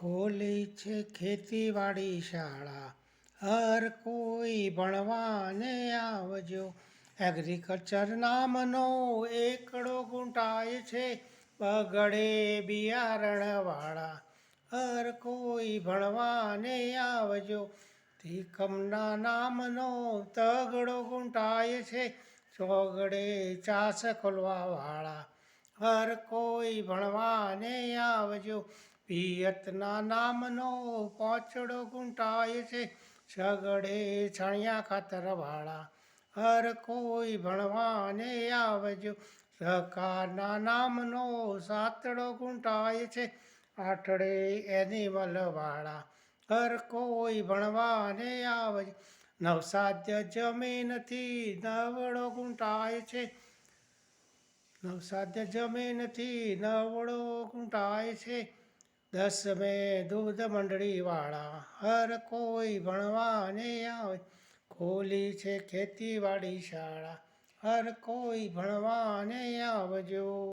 ખોલી છે ખેતીવાડી શાળા, હર કોઈ ભણવાને આવજો. એગ્રીકલ્ચર નામનો એકડો ગુંટાય છે, બગડે બિયારણવાળા, હર કોઈ ભણવાને આવજો. ત્રિકમના નામનો તગડો ગુંટાય છે, ચોગડે ચાસ ખોલવાવાળા, હર કોઈ ભણવાને આવજો. પિયતના નામનો પોચડો ગુંટાય છે, છગડે છણિયા ખાતરવાળા, હર કોઈ ભણવાને આવજો. સહકારના નામનો સાતડો ગુંટાય છે, આઠડે એનિમલવાળા, હર કોઈ ભણવાને આવજો. નવસાધ્ય જમીનથી નવડો ગુંટાય છે, નવસાધ્ય જમીનથી નવડો ગુંટાય છે. દસમે દૂધ મંડળીવાળા, હર કોઈ ભણવાને આવે. ખોલી છે ખેતીવાડી શાળા, હર કોઈ ભણવાને આવજો.